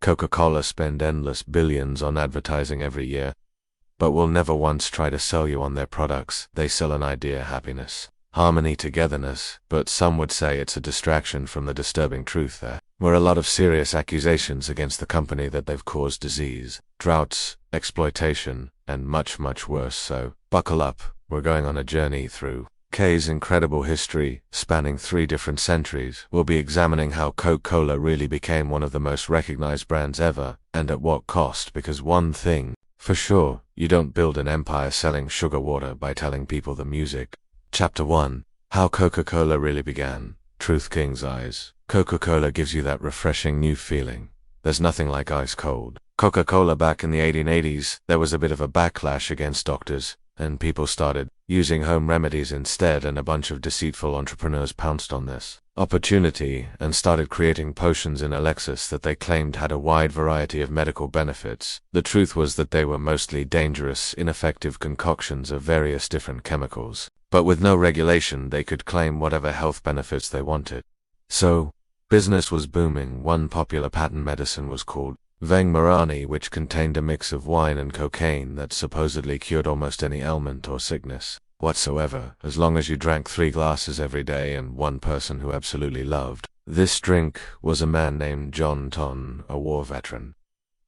Coca-Cola spend endless billions on advertising every year, but will never once try to sell you on their products. They sell an idea: happiness, harmony, togetherness, but some would say it's a distraction from the disturbing truth. There were a lot of serious accusations against the company that they've caused disease, droughts, exploitation, and much, much worse. So, buckle up, we're going on a journey through K's incredible history, spanning 3 different centuries. We'll be examining how Coca-Cola really became one of the most recognized brands ever, and at what cost, because one thing for sure, you don't build an empire selling sugar water by telling people the music. Chapter 1. How Coca-Cola really began. Truth King's Eyes. Coca-Cola gives you that refreshing new feeling. There's nothing like ice cold Coca-Cola. Back in the 1880s, there was a bit of a backlash against doctors, and people started using home remedies instead, and a bunch of deceitful entrepreneurs pounced on this opportunity and started creating potions in Alexis that they claimed had a wide variety of medical benefits. The truth was that they were mostly dangerous, ineffective concoctions of various different chemicals, but with no regulation they could claim whatever health benefits they wanted. So, business was booming. One popular patent medicine was called Vangmarani, which contained a mix of wine and cocaine that supposedly cured almost any ailment or sickness whatsoever, as long as you drank 3 glasses every day. And one person who absolutely loved this drink was a man named John Ton, a war veteran,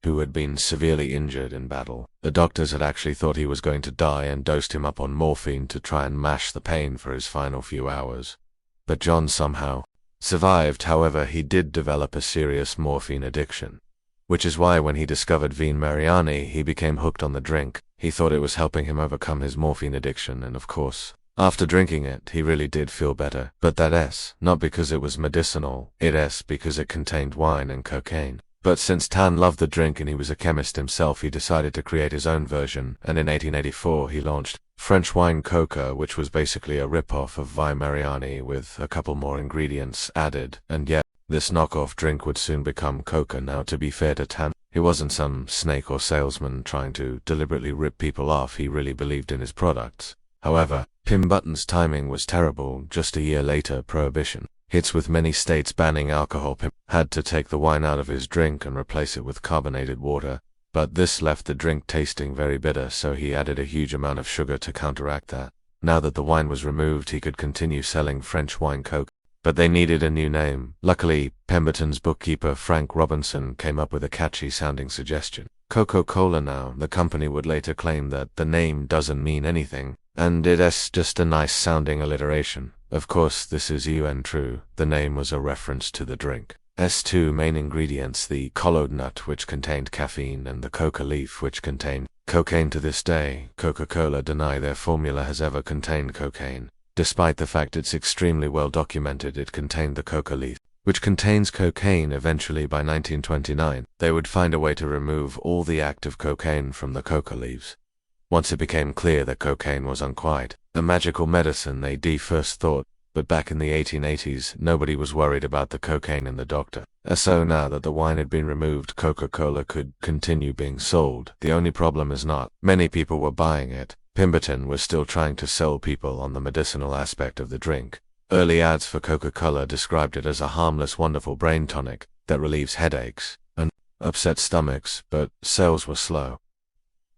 who had been severely injured in battle. The doctors had actually thought he was going to die and dosed him up on morphine to try and mash the pain for his final few hours. But John somehow survived. However, he did develop a serious morphine addiction, which is why when he discovered Vin Mariani, he became hooked on the drink. He thought it was helping him overcome his morphine addiction, and of course, after drinking it, he really did feel better. But that's not because it was medicinal, it's because it contained wine and cocaine. But since Tan loved the drink and he was a chemist himself, he decided to create his own version, and in 1884 he launched French wine Coca, which was basically a rip-off of Vin Mariani with a couple more ingredients added, and yet this knockoff drink would soon become Coca. Now, to be fair to Tan, he wasn't some snake or salesman trying to deliberately rip people off. He really believed in his products. However, Pim Button's timing was terrible. Just a year later, Prohibition hits with many states banning alcohol. Pim had to take the wine out of his drink and replace it with carbonated water, but this left the drink tasting very bitter, so he added a huge amount of sugar to counteract that. Now that the wine was removed, he could continue selling French wine Coke, but they needed a new name. Luckily, Pemberton's bookkeeper Frank Robinson came up with a catchy-sounding suggestion: Coca-Cola. Now, the company would later claim that the name doesn't mean anything, and it's just a nice-sounding alliteration. Of course, this is untrue. The name was a reference to the drink's 2 main ingredients, the collard nut, which contained caffeine, and the coca leaf, which contained cocaine. To this day, Coca-Cola deny their formula has ever contained cocaine, despite the fact it's extremely well documented it contained the coca leaf, which contains cocaine. Eventually, by 1929, they would find a way to remove all the active cocaine from the coca leaves. Once it became clear that cocaine was quite a magical medicine, they first thought, but back in the 1880s, nobody was worried about the cocaine in the doctor. So now that the wine had been removed, Coca-Cola could continue being sold. The only problem is not many people were buying it. Pemberton was still trying to sell people on the medicinal aspect of the drink. Early ads for Coca-Cola described it as a harmless, wonderful brain tonic that relieves headaches and upset stomachs, but sales were slow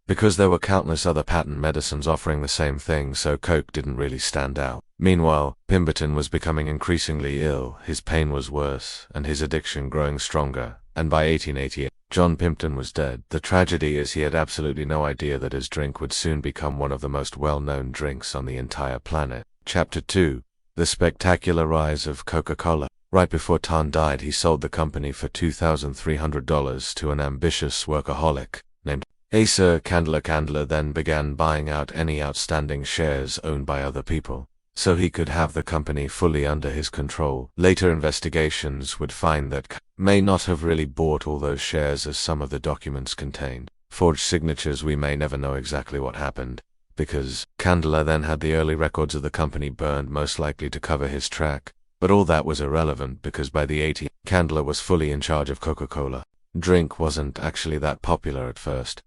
because there were countless other patent medicines offering the same thing, so Coke didn't really stand out. Meanwhile, Pemberton was becoming increasingly ill. His pain was worse, and his addiction growing stronger, and by 1888, John Pimpton was dead. The tragedy is he had absolutely no idea that his drink would soon become one of the most well-known drinks on the entire planet. Chapter 2. The spectacular rise of Coca-Cola. Right before Tan died, he sold the company for $2,300 to an ambitious workaholic named Asa Candler. Candler then began buying out any outstanding shares owned by other people, so he could have the company fully under his control. Later investigations would find that C may not have really bought all those shares, as some of the documents contained forged signatures. We may never know exactly what happened, because Candler then had the early records of the company burned, most likely to cover his track. But all that was irrelevant, because by the 80s, Candler was fully in charge of Coca-Cola. Drink wasn't actually that popular at first,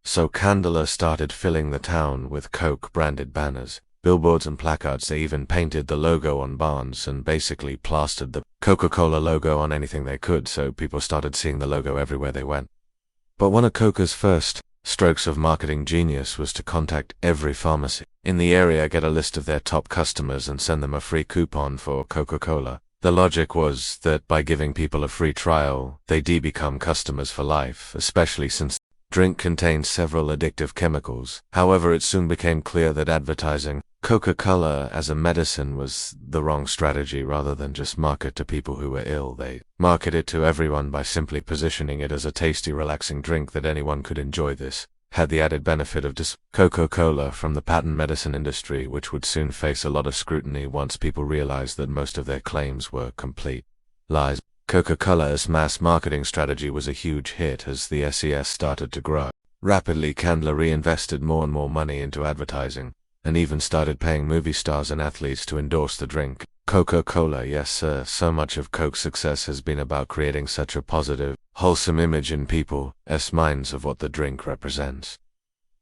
so Candler started filling the town with Coke-branded banners. billboards and placards. They even painted the logo on barns and basically plastered the Coca-Cola logo on anything they could, so people started seeing the logo everywhere they went. But one of Coca's first strokes of marketing genius was to contact every pharmacy in the area, get a list of their top customers, and send them a free coupon for Coca-Cola. The logic was that by giving people a free trial, they'd become customers for life, especially since the drink contained several addictive chemicals. However, it soon became clear that advertising Coca-Cola as a medicine was the wrong strategy. Rather than just market to people who were ill, they marketed to everyone by simply positioning it as a tasty, relaxing drink that anyone could enjoy. This had the added benefit of Coca-Cola from the patent medicine industry, which would soon face a lot of scrutiny once people realized that most of their claims were complete lies. Coca-Cola's mass marketing strategy was a huge hit as the SES started to grow rapidly. Candler reinvested more and more money into advertising, and even started paying movie stars and athletes to endorse the drink. Coca-Cola, yes sir, so much of Coke's success has been about creating such a positive, wholesome image in people's minds of what the drink represents.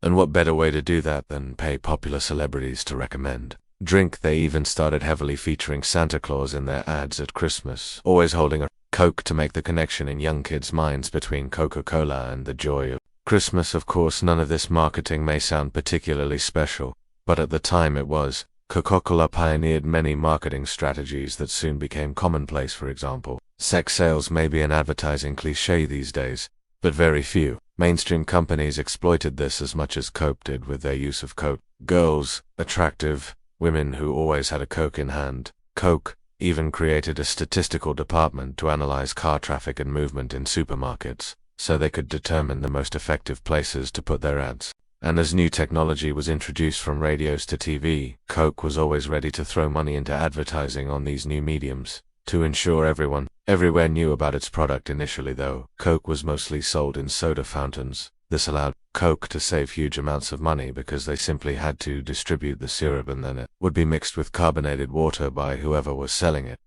And what better way to do that than pay popular celebrities to recommend drink? They even started heavily featuring Santa Claus in their ads at Christmas, always holding a Coke to make the connection in young kids' minds between Coca-Cola and the joy of Christmas. Of course, none of this marketing may sound particularly special, but at the time it was. Coca-Cola pioneered many marketing strategies that soon became commonplace. For example, sex sales may be an advertising cliché these days, but very few mainstream companies exploited this as much as Coke did with their use of Coke. Girls, attractive women who always had a Coke in hand. Coke even created a statistical department to analyze car traffic and movement in supermarkets, so they could determine the most effective places to put their ads. And as new technology was introduced from radios to TV, Coke was always ready to throw money into advertising on these new mediums to ensure everyone everywhere knew about its product. Initially though, Coke was mostly sold in soda fountains. This allowed Coke to save huge amounts of money because they simply had to distribute the syrup and then it would be mixed with carbonated water by whoever was selling it.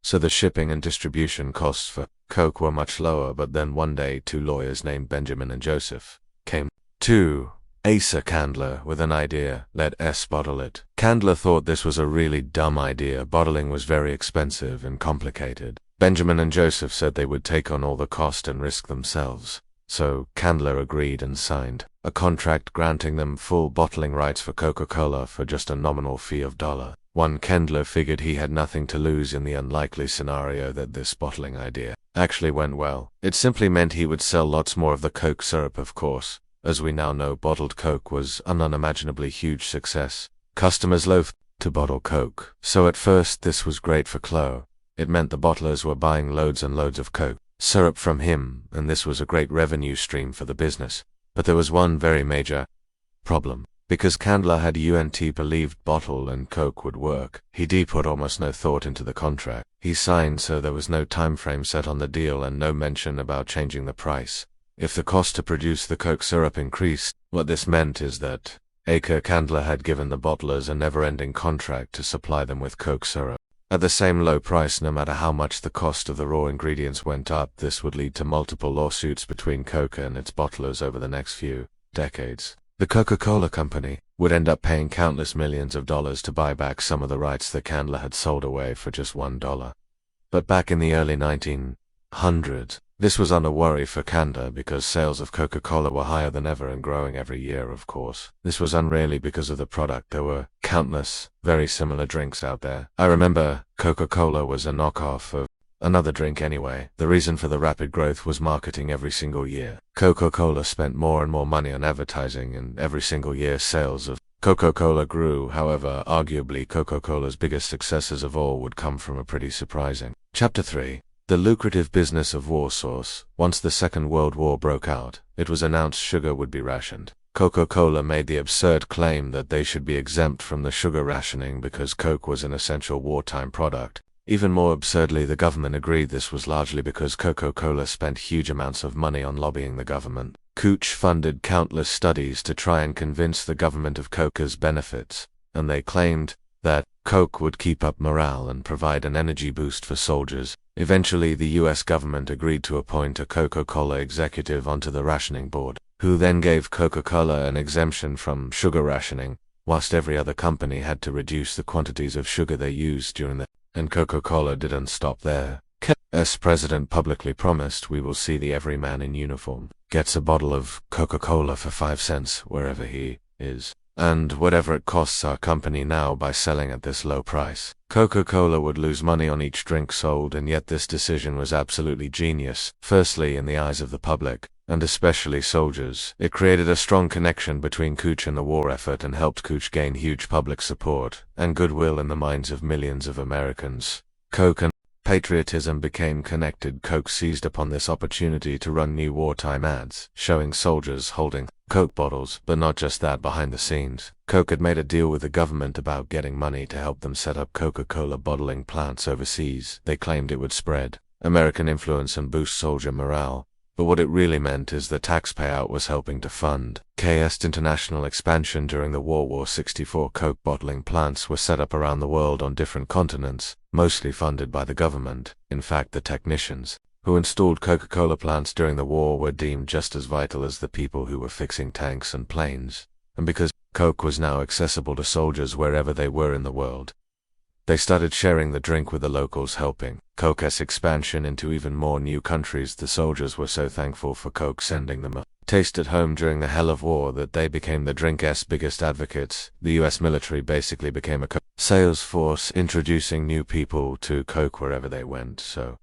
So the shipping and distribution costs for Coke were much lower. But then one day, two lawyers named Benjamin and Joseph came to Asa Candler with an idea. Let us bottle it. Candler thought this was a really dumb idea. Bottling was very expensive and complicated. Benjamin and Joseph said they would take on all the cost and risk themselves. So Candler agreed and signed a contract granting them full bottling rights for Coca-Cola for just a nominal fee of $1. Candler figured he had nothing to lose in the unlikely scenario that this bottling idea actually went well. It simply meant he would sell lots more of the Coke syrup. Of course, as we now know, bottled Coke was an unimaginably huge success. Customers loathed to bottle Coke, so at first this was great for Chloe. It meant the bottlers were buying loads and loads of Coke syrup from him, and this was a great revenue stream for the business. But there was one very major problem. Because Candler had believed bottle and Coke would work, he put almost no thought into the contract he signed, so there was no time frame set on the deal and no mention about changing the price if the cost to produce the Coke syrup increased. What this meant is that Candler had given the bottlers a never-ending contract to supply them with Coke syrup at the same low price no matter how much the cost of the raw ingredients went up. This would lead to multiple lawsuits between Coca and its bottlers over the next few decades. The Coca-Cola company would end up paying countless millions of dollars to buy back some of the rights that Candler had sold away for just $1. But back in the early 1900s, this was not a worry for Candler because sales of Coca-Cola were higher than ever and growing every year. Of course, this was really because of the product. There were countless very similar drinks out there. I remember Coca-Cola was a knockoff of another drink anyway. The reason for the rapid growth was marketing. Every single year, Coca-Cola spent more and more money on advertising, and every single year sales of Coca-Cola grew. However, arguably Coca-Cola's biggest successes of all would come from a pretty surprising. Chapter 3. The lucrative business of war sauce. Once the Second World War broke out, it was announced sugar would be rationed. Coca-Cola made the absurd claim that they should be exempt from the sugar rationing because Coke was an essential wartime product. Even more absurdly, the government agreed. This was largely because Coca-Cola spent huge amounts of money on lobbying the government. Cooch funded countless studies to try and convince the government of Coca's benefits, and they claimed that Coke would keep up morale and provide an energy boost for soldiers. Eventually, the US government agreed to appoint a Coca-Cola executive onto the rationing board, who then gave Coca-Cola an exemption from sugar rationing. whilst every other company had to reduce the quantities of sugar they used during the. And Coca-Cola didn't stop there. As president publicly promised, we will see the everyman in uniform gets a bottle of Coca-Cola for 5 cents wherever he is. And whatever it costs our company now by selling at this low price. Coca-Cola would lose money on each drink sold, and yet this decision was absolutely genius. Firstly, in the eyes of the public, and especially soldiers, it created a strong connection between Cooch and the war effort and helped Cooch gain huge public support and goodwill in the minds of millions of Americans. Coke and patriotism became connected. Coke seized upon this opportunity to run new wartime ads, showing soldiers holding Coke bottles, but not just that. Behind the scenes, Coke had made a deal with the government about getting money to help them set up Coca-Cola bottling plants overseas. They claimed it would spread American influence and boost soldier morale. But what it really meant is the tax payout was helping to fund KS's international expansion during the war. 64 Coke bottling plants were set up around the world on different continents, mostly funded by the government. In fact, the technicians who installed Coca-Cola plants during the war were deemed just as vital as the people who were fixing tanks and planes. And because Coke was now accessible to soldiers wherever they were in the world, they started sharing the drink with the locals, helping Coke's expansion into even more new countries. The soldiers were so thankful for Coke sending them a taste at home during the hell of war that they became the drink's biggest advocates. The US military basically became a Coke sales force, introducing new people to Coke wherever they went. So,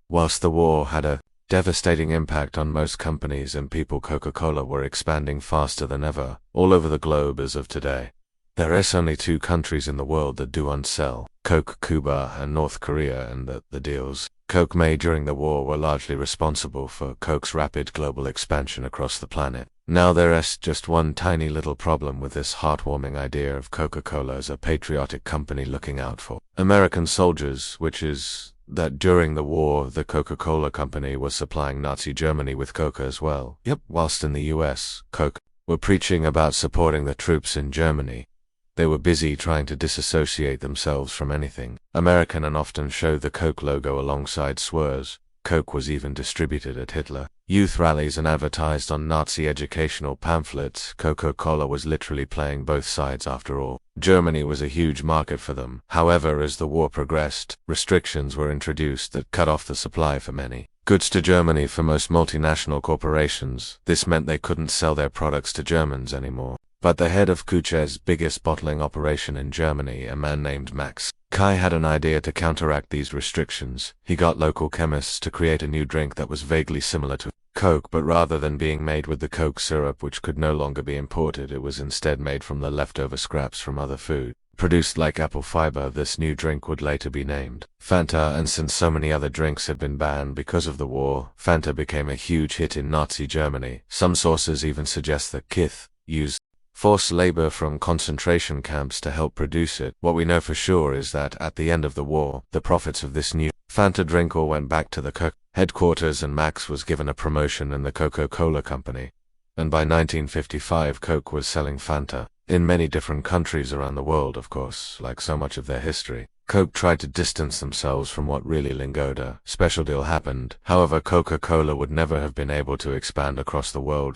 whilst the war had a devastating impact on most companies and people, Coca-Cola were expanding faster than ever, all over the globe as of today. There are only 2 countries in the world that do sell Coke: Cuba and North Korea, and the deals Coke made during the war were largely responsible for Coke's rapid global expansion across the planet. Now there's just one tiny little problem with this heartwarming idea of Coca-Cola as a patriotic company looking out for American soldiers, which is that during the war the Coca-Cola company was supplying Nazi Germany with Coca as well. Whilst in the US, Coke were preaching about supporting the troops in Germany, they were busy trying to disassociate themselves from anything American and often showed the Coke logo alongside swears. Coke was even distributed at Hitler youth rallies and advertised on Nazi educational pamphlets. Coca-Cola was literally playing both sides after all. Germany was a huge market for them. However, as the war progressed, restrictions were introduced that cut off the supply for many goods to Germany for most multinational corporations. This meant they couldn't sell their products to Germans anymore. But the head of Cooch's biggest bottling operation in Germany, a man named Max Kai, had an idea to counteract these restrictions. He got local chemists to create a new drink that was vaguely similar to Coke, but rather than being made with the Coke syrup, which could no longer be imported, it was instead made from the leftover scraps from other food produced like apple fiber. This new drink would later be named Fanta, and since so many other drinks had been banned because of the war, Fanta became a huge hit in Nazi Germany. Some sources even suggest that Kith used forced labor from concentration camps to help produce it. What we know for sure is that at the end of the war, the profits of this new Fanta drink all went back to the Coke headquarters, and Max was given a promotion in the Coca-Cola company. And by 1955, Coke was selling Fanta in many different countries around the world. Of course, like so much of their history, Coke tried to distance themselves from what really lingered. A special deal happened. However, Coca-Cola would never have been able to expand across the world